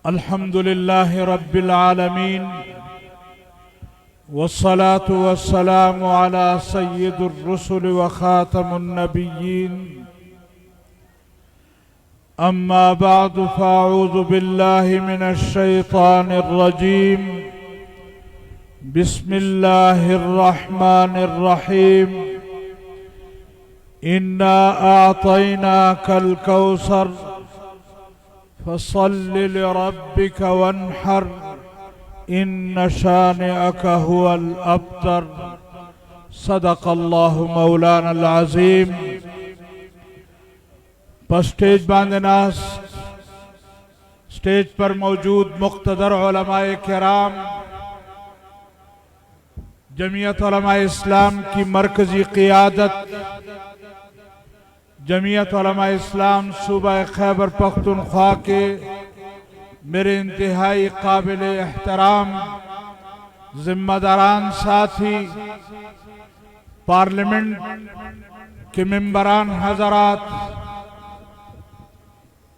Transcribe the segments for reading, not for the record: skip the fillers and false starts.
الحمد لله رب العالمين والصلاة والسلام على سيد الرسل وخاتم النبيين أما بعد فأعوذ بالله من الشيطان الرجيم بسم الله الرحمن الرحيم إنا أعطيناك الكوثر فصل لربك وانحر إن شانئك هو الأبتر صدق الله مولانا العظيم. پر سٹیج باندناس سٹیج پر موجود مقتدر علماء کرام، جمعیت علماء اسلام کی مرکزی قیادت، جمعیت علماء اسلام صوبہ خیبر پختونخوا کے میرے انتہائی قابل احترام ذمہ داران ساتھی، پارلیمنٹ کے ممبران حضرات،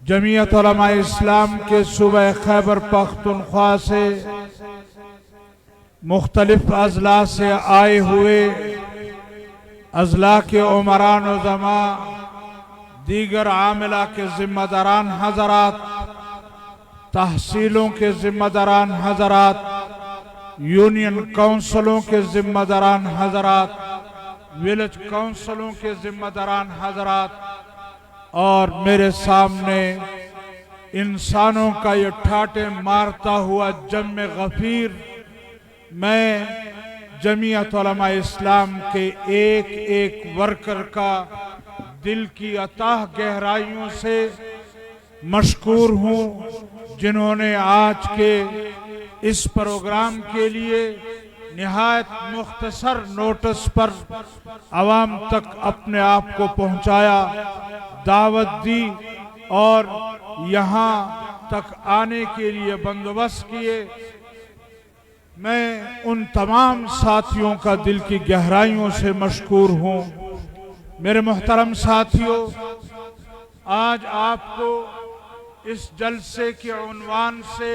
جمعیت علماء اسلام کے صوبہ خیبر پختونخوا سے مختلف اضلاع سے آئے ہوئے اضلاع کے عمران و زماں، دیگر عاملہ کے ذمہ داران حضرات، تحصیلوں کے ذمہ داران حضرات، یونین کونسلوں کے ذمہ داران حضرات، ویلج کونسلوں کے ذمہ داران حضرات، اور میرے سامنے انسانوں کا یہ ٹھاٹے مارتا ہوا جمع غفیر، میں جمعیت علماء اسلام کے ایک ایک ورکر کا دل کی اتاہ گہرائیوں سے مشکور ہوں، جنہوں نے آج کے اس پروگرام کے لیے نہایت مختصر نوٹس پر عوام تک اپنے آپ کو پہنچایا، دعوت دی اور یہاں تک آنے کے لیے بندوبست کیے. میں ان تمام ساتھیوں کا دل کی گہرائیوں سے مشکور ہوں. میرے محترم ساتھیوں، آج آپ کو اس جلسے کے عنوان سے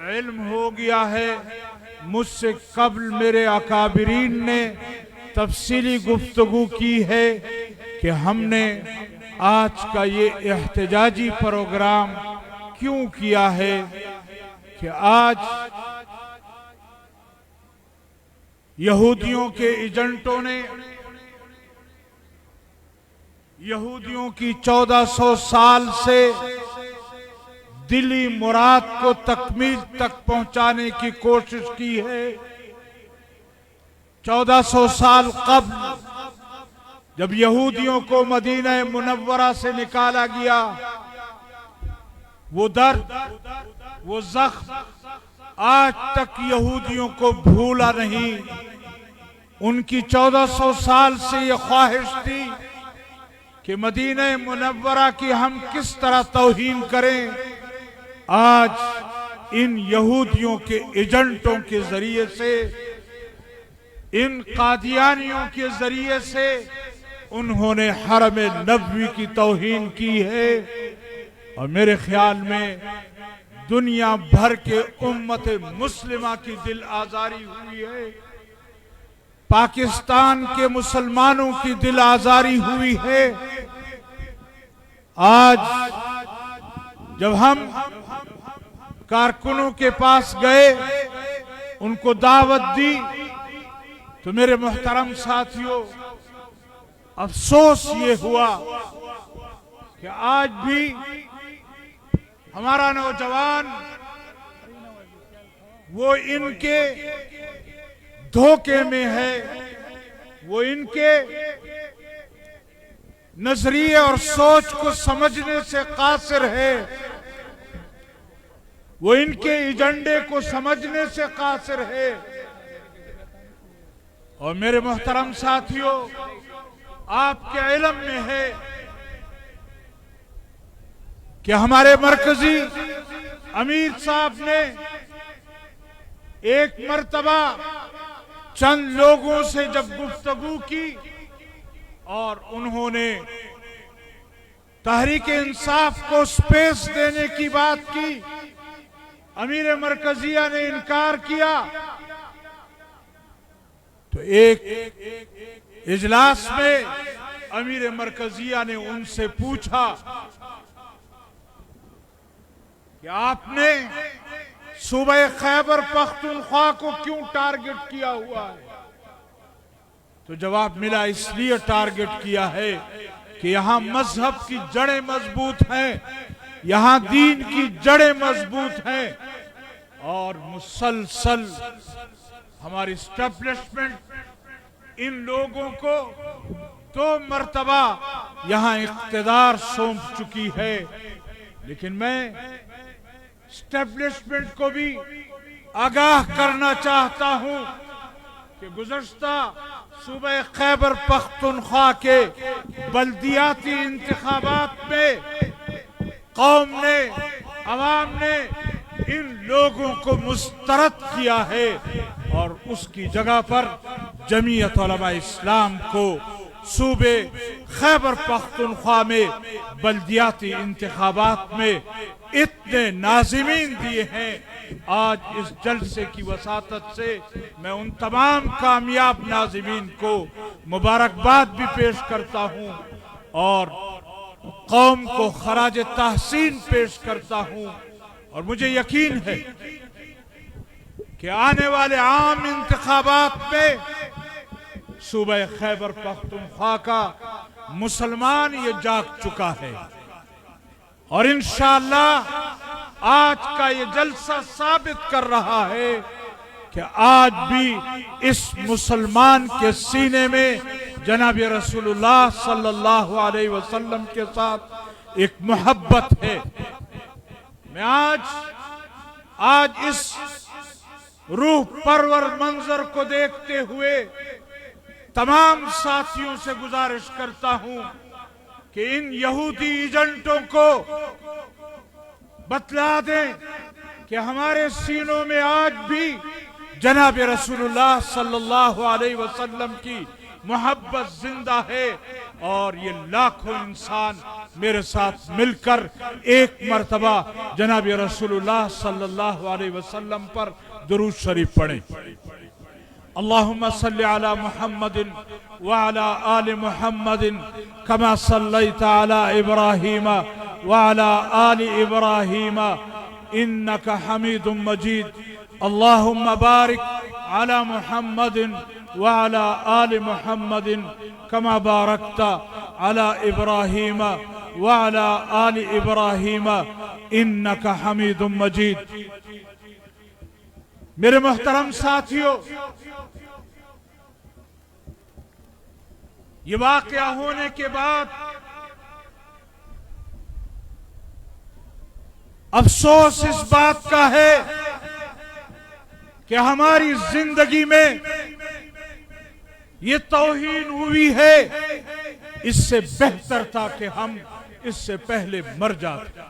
علم ہو گیا ہے. مجھ سے قبل میرے اکابرین نے تفصیلی گفتگو کی ہے کہ ہم نے آج کا یہ احتجاجی پروگرام کیوں کیا ہے، کہ آج یہودیوں کے ایجنٹوں نے یہودیوں کی 1400 سال سے دلی مراد کو تکمیل تک پہنچانے کی کوشش کی ہے. 1400 سال قبل جب یہودیوں کو مدینہ منورہ سے نکالا گیا، وہ درد، وہ زخم آج تک یہودیوں کو بھولا نہیں. ان کی 1400 سال سے یہ خواہش تھی کہ مدینہ منورہ کی ہم کس طرح توہین کریں. آج ان یہودیوں کے ایجنٹوں کے ذریعے سے، ان قادیانیوں کے ذریعے سے انہوں نے حرم نبوی کی توہین کی ہے. اور میرے خیال میں دنیا بھر کے امت مسلمہ کی دل آزاری ہوئی ہے، پاکستان کے مسلمانوں کی دل آزاری ہوئی ہے. آج جب ہم کارکنوں کے پاس گئے، ان کو دعوت دی، تو میرے محترم ساتھیوں، افسوس یہ ہوا کہ آج بھی ہمارا نوجوان وہ ان کے دھوکے میں ہے، وہ ان کے نظریے اور سوچ کو سمجھنے سے قاصر ہے، وہ ان کے ایجنڈے کو سمجھنے سے قاصر ہے. اور میرے محترم ساتھیوں، آپ کے علم میں ہے کہ ہمارے مرکزی امیر صاحب نے ایک مرتبہ چند لوگوں سے جب گفتگو کی اور انہوں نے تحریک انصاف کو سپیس دینے کی بات کی، امیر مرکزیہ نے انکار کیا تو ایک اجلاس میں امیر مرکزیہ نے ان سے پوچھا کہ آپ نے صوبہ خیبر پختونخوا کو کیوں ٹارگٹ کیا ہوا ہے؟ تو جواب ملا اس لیے ٹارگٹ کیا ہے کہ یہاں مذہب کی جڑیں مضبوط ہیں، یہاں دین کی جڑیں مضبوط ہیں، اور مسلسل ہماری اسٹیبلشمنٹ ان لوگوں کو 2 مرتبہ یہاں اقتدار سونپ چکی ہے۔ لیکن میں اسٹیبلشمنٹ کو بھی آگاہ کرنا چاہتا ہوں کہ گزشتہ صوبہ خیبر پختونخوا کے بلدیاتی انتخابات میں قوم نے، عوام نے ان لوگوں کو مسترد کیا ہے، اور اس کی جگہ پر جمعیت علماء اسلام کو صوبے خیبر پختونخوا میں بلدیاتی انتخابات میں اتنے ناظمین دیے ہیں۔ آج اس جلسے کی وساطت سے میں ان تمام کامیاب ناظمین کو مبارکباد بھی پیش کرتا ہوں اور قوم کو خراج تحسین پیش کرتا ہوں، اور مجھے یقین ہے کہ آنے والے عام انتخابات میں صوبہ خیبر پختونخوا کا مسلمان یہ جاگ چکا ہے، اور انشاءاللہ آج کا یہ جلسہ ثابت کر رہا ہے کہ آج بھی اس مسلمان کے سینے میں جناب رسول اللہ صلی اللہ علیہ وسلم کے ساتھ ایک محبت ہے۔ میں آج اس روح پرور منظر کو دیکھتے ہوئے تمام ساتھیوں سے گزارش کرتا ہوں کہ ان یہودی ایجنٹوں کو بتلا دیں کہ ہمارے سینوں میں آج بھی جناب رسول اللہ صلی اللہ علیہ وسلم کی محبت زندہ ہے، اور یہ لاکھوں انسان میرے ساتھ مل کر ایک مرتبہ جناب رسول اللہ صلی اللہ علیہ وسلم پر درود شریف پڑھیں۔ اللهم صل على محمد وعلى آل محمد كما صليت على إبراهيم وعلى آل إبراهيم إنك حميد مجيد اللهم بارك على محمد وعلى آل محمد كما باركت على إبراهيم وعلى آل إبراهيم إنك حميد مجيد۔ میرے محترم ساتھیوں، یہ واقعہ ہونے کے بعد افسوس اس بات کا ہے کہ ہماری زندگی میں یہ توہین ہوئی ہے، اس سے بہتر تھا کہ ہم اس سے پہلے مر جاتے۔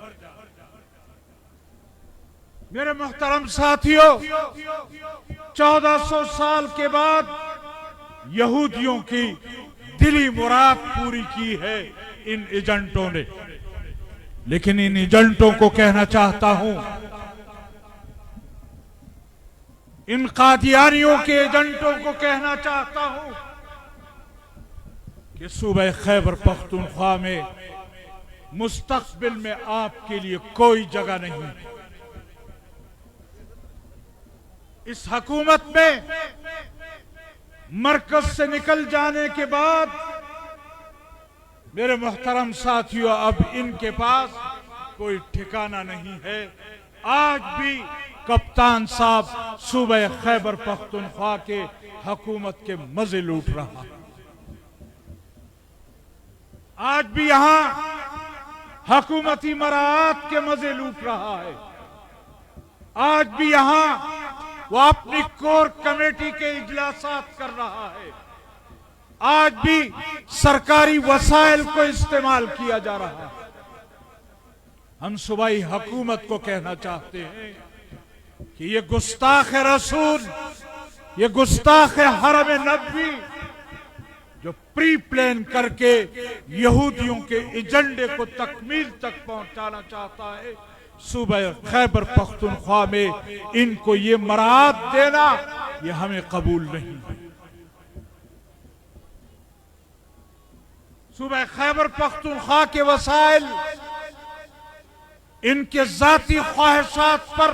میرے محترم ساتھیوں، 1400 سال کے بعد یہودیوں کی دلی مراد پوری کی ہے ان ایجنٹوں نے، لیکن ان ایجنٹوں کو کہنا چاہتا ہوں، ان قادیانیوں کے ایجنٹوں کو کہنا چاہتا ہوں کہ صوبہ خیبر پختونخوا میں مستقبل میں آپ کے لیے کوئی جگہ نہیں۔ اس حکومت میں مرکز سے نکل جانے کے بعد میرے محترم ساتھیوں، اب ان کے پاس کوئی ٹھکانہ نہیں ہے۔ آج بھی کپتان صاحب صوبہ خیبر پختونخوا کے حکومت کے مزے لوٹ رہا، آج بھی یہاں حکومتی مراعات کے مزے لوٹ رہا ہے، آج بھی یہاں وہ اپنی کور کمیٹی کے اجلاسات کر رہا ہے، آج بھی سرکاری وسائل کو استعمال کیا جا رہا ہے۔ ہم صوبائی حکومت کو کہنا چاہتے ہیں کہ یہ گستاخ رسول، یہ گستاخ حرم نبوی جو پری پلان کر کے یہودیوں کے ایجنڈے کو تکمیل تک پہنچانا چاہتا ہے، صوبہ خیبر پختونخوا میں ان کو یہ مراعات دینا یہ ہمیں قبول نہیں ہے۔ صوبہ خیبر پختونخوا کے وسائل ان کے ذاتی خواہشات پر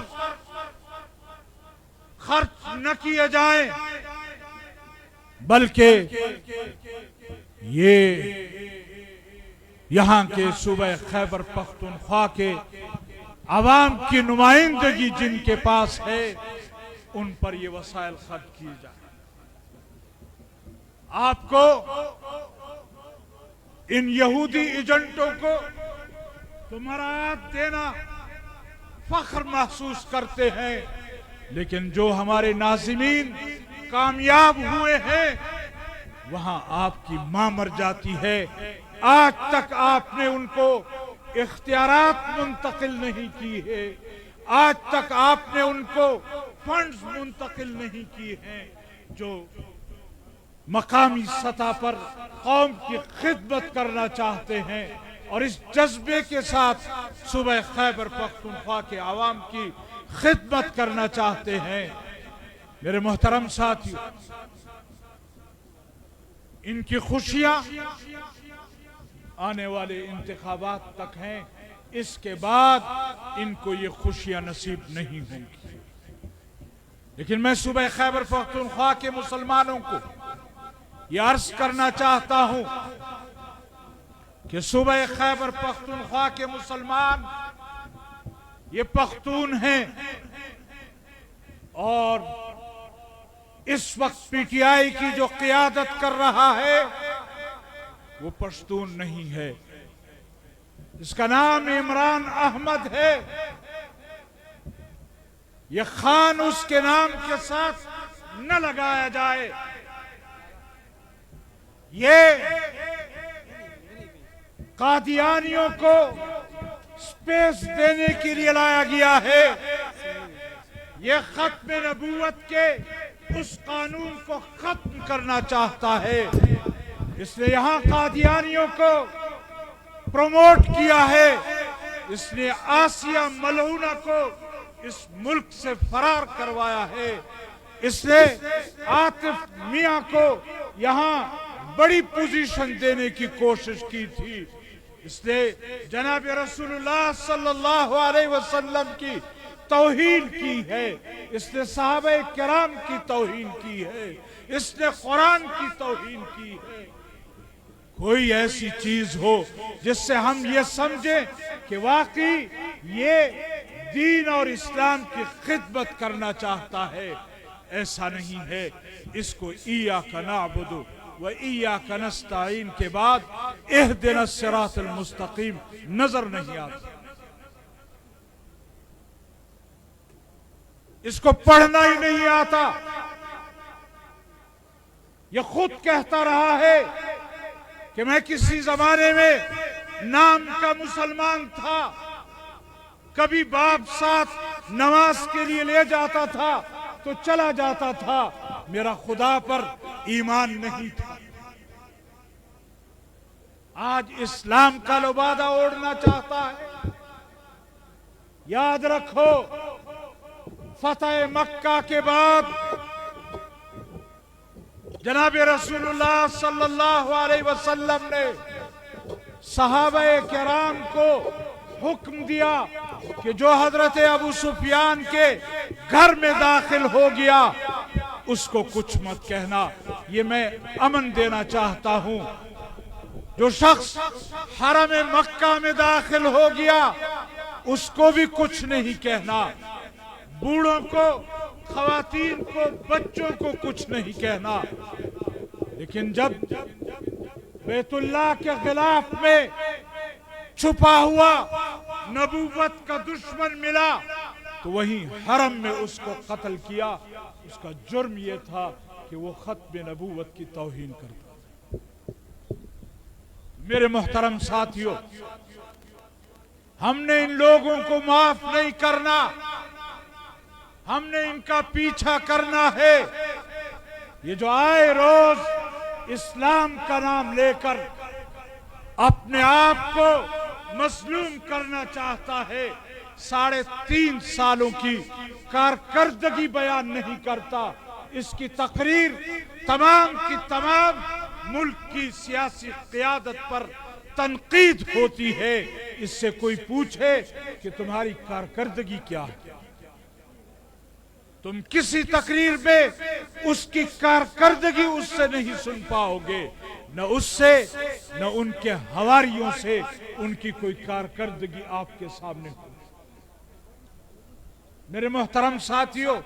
خرچ نہ کیے جائیں، بلکہ یہ یہاں کے صوبہ خیبر پختونخوا کے عوام کی نمائندگی جن کے پاس ہے ان پر یہ وسائل خرچ کیے جائیں۔ آپ کو ان یہودی ایجنٹوں کو مراعات دینا فخر محسوس کرتے ہیں، لیکن جو ہمارے ناظمین کامیاب ہوئے ہیں وہاں آپ کی ماں مر جاتی ہے۔ آج تک آپ نے ان کو اختیارات منتقل نہیں کی ہے، آج تک آپ نے ان کو فنڈز منتقل نہیں کیے ہیں جو مقامی سطح پر قوم کی خدمت کرنا چاہتے ہیں، اور اس جذبے کے ساتھ صوبہ خیبر پختونخوا کے عوام کی خدمت کرنا چاہتے ہیں۔ میرے محترم ساتھیو، ان کی خوشیاں آنے والے انتخابات تک ہیں، اس کے بعد ان کو یہ خوشیاں نصیب نہیں ہوں گی۔ لیکن میں صوبہ خیبر پختونخوا کے مسلمانوں کو یہ عرض کرنا چاہتا ہوں کہ صوبہ خیبر پختونخوا کے مسلمان یہ پختون ہیں، اور اس وقت پی ٹی آئی کی جو قیادت کر رہا ہے وہ پشتون نہیں ہے، اس کا نام عمران احمد ہے۔ یہ خان اس کے نام کے ساتھ نہ لگایا جائے، یہ قادیانیوں کو سپیس دینے کے لیے لایا گیا ہے، یہ ختم نبوت کے اس قانون کو ختم کرنا چاہتا ہے، اس نے یہاں قادیانیوں کو پروموٹ کیا ہے، اس نے آسیہ ملعونہ کو اس ملک سے فرار کروایا ہے، اس نے عاطف میاں کو یہاں بڑی پوزیشن دینے کی کوشش کی تھی، اس نے جناب رسول اللہ صلی اللہ علیہ وسلم کی توہین کی ہے، اس نے صحابہ کرام کی توہین کی ہے، اس نے قرآن کی توہین کی ہے۔ کوئی ایسی چیز ہو جس سے ہم یہ سمجھیں کہ واقعی یہ دین اور اسلام کی خدمت کرنا چاہتا ہے، ایسا نہیں ہے۔ اس کو ایاک نعبد و ایاک نستعین کے بعد اہدنا الصراط المستقیم نظر نہیں آتا، اس کو پڑھنا ہی نہیں آتا۔ یہ خود کہتا رہا ہے کہ میں کسی زمانے میں نام کا مسلمان تھا، کبھی باپ ساتھ نماز کے لیے لے جاتا تھا تو چلا جاتا تھا، میرا خدا پر ایمان نہیں تھا۔ آج اسلام کا لبادہ اوڑھنا چاہتا ہے۔ یاد رکھو، فتح مکہ کے بعد جناب رسول اللہ صلی اللہ علیہ وسلم نے صحابہ کرام کو حکم دیا کہ جو حضرت ابو سفیان کے گھر میں داخل ہو گیا اس کو کچھ مت کہنا۔ یہ میں امن دینا چاہتا ہوں، جو شخص حرم مکہ میں داخل ہو گیا اس کو بھی کچھ نہیں کہنا، بوڑھوں کو، خواتین کو، بچوں کو کچھ نہیں کہنا۔ لیکن جب بیت اللہ کے غلاف میں چھپا ہوا نبوت کا دشمن ملا تو وہیں حرم میں اس کو قتل کیا۔ اس کا جرم یہ تھا کہ وہ ختم نبوت کی توہین کرتا تھا۔ میرے محترم ساتھیوں، ہم نے ان لوگوں کو معاف نہیں کرنا، ہم نے ان کا پیچھا کرنا ہے۔ یہ جو آئے روز اسلام کا نام لے کر اپنے آپ کو مظلوم کرنا چاہتا ہے، 3.5 سالوں کی کارکردگی بیان نہیں کرتا، اس کی تقریر تمام کی تمام ملک کی سیاسی قیادت پر تنقید ہوتی ہے۔ اس سے کوئی پوچھے کہ تمہاری کارکردگی کیا ہے، تم کسی تقریر میں اس کی کارکردگی اس سے نہیں سن پاؤ گے، نہ اس سے نہ ان کے حواریوں سے ان کی کوئی کارکردگی آپ کے سامنے ہو۔ میرے محترم ساتھیوں،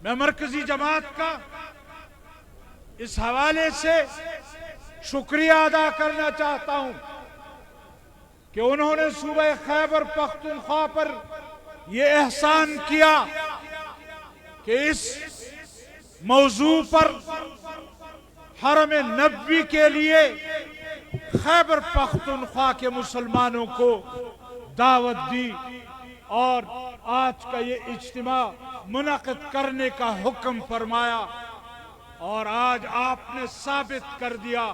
میں مرکزی جماعت کا اس حوالے سے شکریہ ادا کرنا چاہتا ہوں کہ انہوں نے صوبہ خیبر پختونخوا پر یہ احسان کیا کہ اس موضوع پر حرم نبوی کے لیے خیبر پختونخوا کے مسلمانوں کو دعوت دی اور آج کا یہ اجتماع منعقد کرنے کا حکم فرمایا، اور آج آپ نے ثابت کر دیا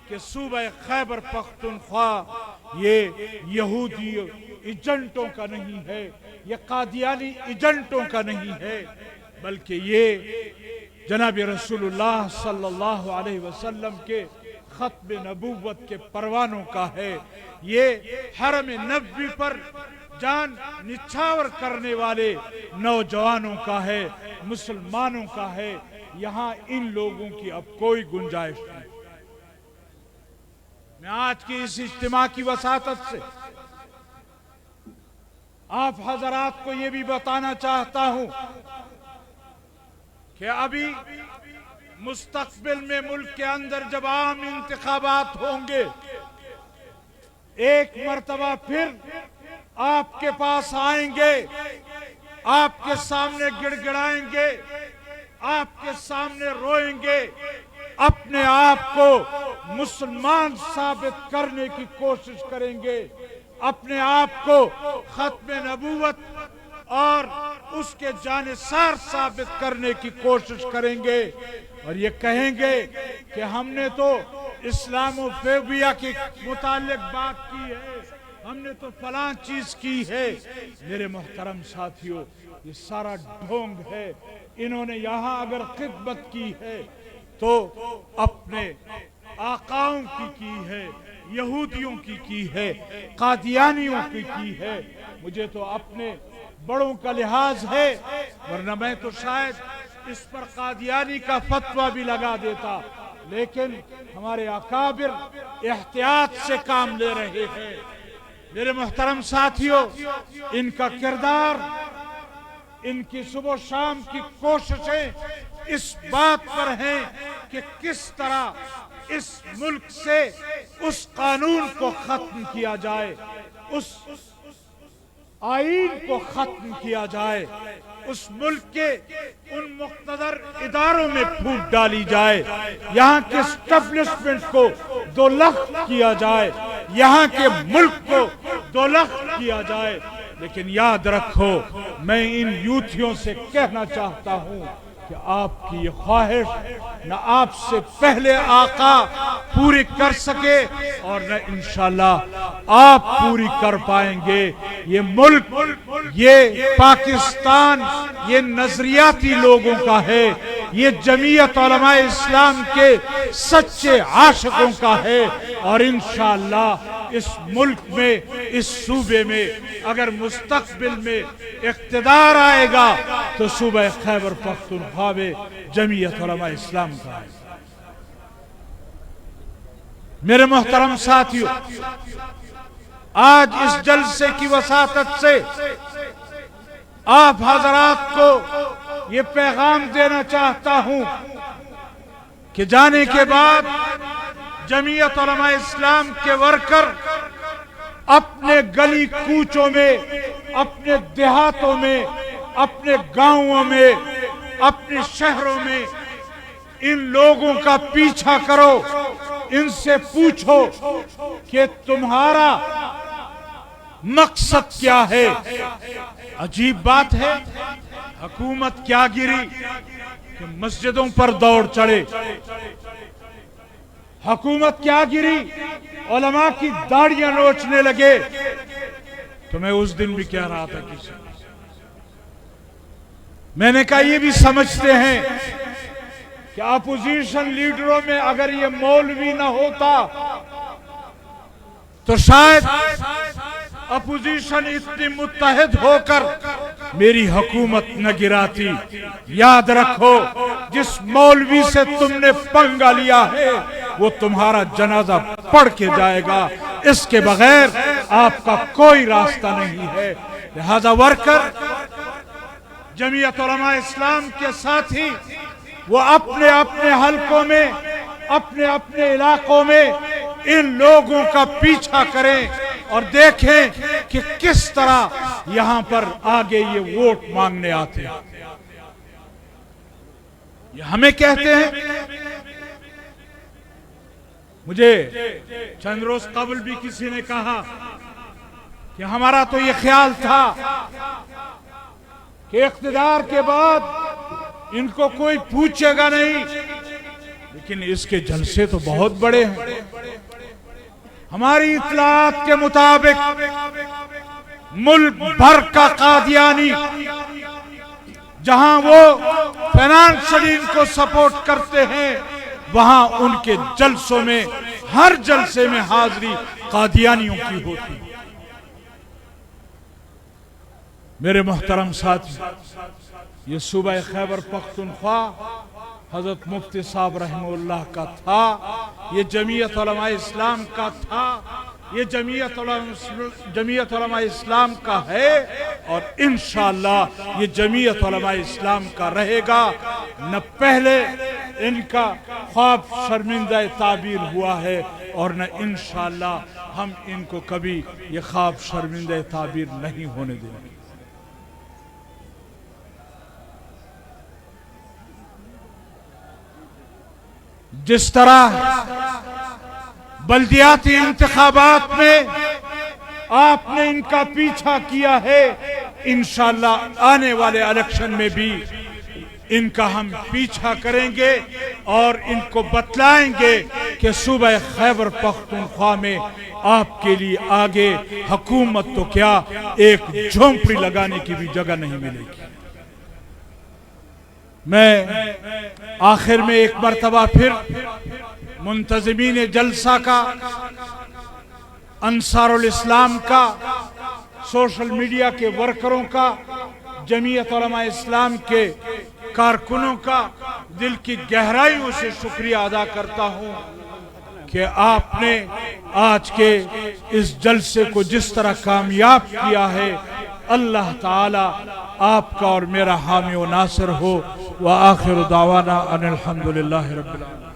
کہ صوبہ خیبر پختونخوا یہ یہودی ایجنٹوں کا نہیں ہے، یہ قادیانی ایجنٹوں کا نہیں ہے، بلکہ یہ جناب رسول اللہ صلی اللہ علیہ وسلم کے ختم نبوت کے پروانوں کا ہے، یہ حرم نبوی پر جان نچھاور کرنے والے نوجوانوں کا ہے، مسلمانوں کا ہے۔ یہاں ان لوگوں کی اب کوئی گنجائش نہیں۔ میں آج کی اس اجتماع کی وساطت سے آپ حضرات کو یہ بھی بتانا چاہتا ہوں کہ ابھی مستقبل میں ملک کے اندر جب عام انتخابات ہوں گے، ایک مرتبہ پھر آپ کے پاس آئیں گے، آپ کے سامنے گڑ گڑائیں گے، آپ کے سامنے روئیں گے، اپنے آپ کو مسلمان ثابت کرنے کی کوشش کریں گے، اپنے آپ کو ختم نبوت اور اس کے جانثار ثابت کرنے کی کوشش کریں گے، اور یہ کہیں گے کہ ہم نے تو اسلام و فوبیا کے متعلق بات کی ہے، ہم نے تو فلاں چیز کی ہے۔ میرے محترم ساتھیوں، یہ سارا ڈھونگ ہے۔ انہوں نے یہاں اگر خدمت کی ہے تو اپنے آقاؤں کی ہے، یہودیوں کی ہے، قادیانیوں کی ہے۔ مجھے تو اپنے بڑوں کا لحاظ ہے، ورنہ میں تو شاید اس پر قادیانی کا فتویٰ بھی لگا دیتا، لیکن ہمارے اکابر احتیاط سے کام لے رہے ہیں۔ میرے محترم ساتھیوں، ان کا کردار، ان کی صبح و شام کی کوششیں اس بات پر ہیں کہ کس طرح اس ملک سے اس قانون کو ختم کیا جائے، اس آئین کو ختم کیا جائے، اس ملک کے ان مقتدر اداروں میں پھوٹ ڈالی جائے، یہاں کے اسٹیبلشمنٹ کو دولخت کیا جائے، یہاں کے ملک کو دولخت کیا جائے۔ لیکن یاد رکھو، میں ان یوتھیوں سے کہنا چاہتا ہوں کہ آپ کی یہ خواہش نہ آپ سے پہلے آقا پوری کر سکے اور نہ انشاءاللہ آپ پوری کر پائیں گے۔ یہ ملک، یہ پاکستان، یہ نظریاتی لوگوں کا ہے، یہ جمعیت علماء اسلام کے سچے عاشقوں کا ہے، اور انشاءاللہ اس ملک میں، اس صوبے میں اگر مستقبل میں اقتدار آئے گا تو صوبہ خیبر پختونخوا میں جمعیت علماء اسلام کا ہے۔ میرے محترم ساتھیوں، آج اس جلسے کی وساطت سے آپ حضرات کو یہ پیغام دینا چاہتا ہوں کہ جانے کے بعد جمعیت علماء اسلام کے ورکر اپنے گلی کوچوں میں، اپنے دیہاتوں میں، اپنے گاؤں میں، اپنے شہروں میں ان لوگوں کا پیچھا کرو، ان سے پوچھو کہ تمہارا مقصد کیا ہے۔ عجیب بات ہے، حکومت کیا گری کہ مسجدوں پر دوڑ چڑھے، حکومت کیا گری علماء کی داڑیاں نوچنے لگے، تو میں اس دن بھی کہہ رہا تھا کسی میں نے کہا یہ بھی سمجھتے ہیں کہ اپوزیشن لیڈروں میں اگر یہ مولوی نہ ہوتا تو شاید اپوزیشن اتنی متحد ہو کر میری حکومت نہ گراتی. یاد رکھو جس مولوی سے تم نے پنگا لیا ہے وہ تمہارا جنازہ پڑھ کے جائے گا، اس کے بغیر آپ کا کوئی راستہ نہیں ہے. لہذا ورکر جمعیت علماء اسلام کے ساتھی وہ اپنے اپنے حلقوں میں اپنے اپنے علاقوں میں ان لوگوں کا پیچھا کریں اور دیکھیں کہ کس طرح یہاں پر آگے یہ ووٹ مانگنے آتے ہیں. یہ ہمیں کہتے ہیں. مجھے چند روز قبل بھی کسی نے کہا کہ ہمارا تو یہ خیال تھا کہ اقتدار کے بعد ان کو کوئی پوچھے گا نہیں، لیکن اس کے جلسے تو بہت بڑے ہیں. ہماری اطلاعات کے مطابق ملک بھر کا قادیانی جہاں وہ فائنانشلی ان کو سپورٹ کرتے ہیں وہاں ان کے جلسوں میں ہر جلسے میں حاضری قادیانیوں کی ہوتی. میرے محترم ساتھی، یہ صوبہ خیبر پختونخوا حضرت مفتی صاحب رحمہ اللہ کا تھا، یہ جمعیت علماء اسلام کا تھا، یہ جمعیت علماء اسلام کا ہے اور انشاءاللہ یہ جمعیت علماء اسلام کا رہے گا. نہ پہلے ان کا خواب شرمندہ تعبیر ہوا ہے اور نہ انشاءاللہ ہم ان کو کبھی یہ خواب شرمندہ تعبیر نہیں ہونے دیں گے. جس طرح بلدیاتی انتخابات میں آپ نے ان کا پیچھا کیا ہے، انشاءاللہ آنے والے الیکشن میں بھی ان کا ہم پیچھا کریں گے اور ان کو بتلائیں گے کہ صوبہ خیبر پختونخوا میں آپ کے لیے آگے حکومت تو کیا ایک جھونپڑی لگانے کی بھی جگہ نہیں ملے گی. میں آخر میں ایک مرتبہ پھر منتظمین جلسہ کا، انصار الاسلام کا، سوشل میڈیا کے ورکروں کا، جمعیت علماء اسلام کے کارکنوں کا دل کی گہرائیوں سے شکریہ ادا کرتا ہوں کہ آپ نے آج کے اس جلسے کو جس طرح کامیاب کیا ہے. اللہ تعالی آپ کا اور میرا حامی و ناصر ہو. وآخر دعوانا ان الحمدللہ رب العالمین.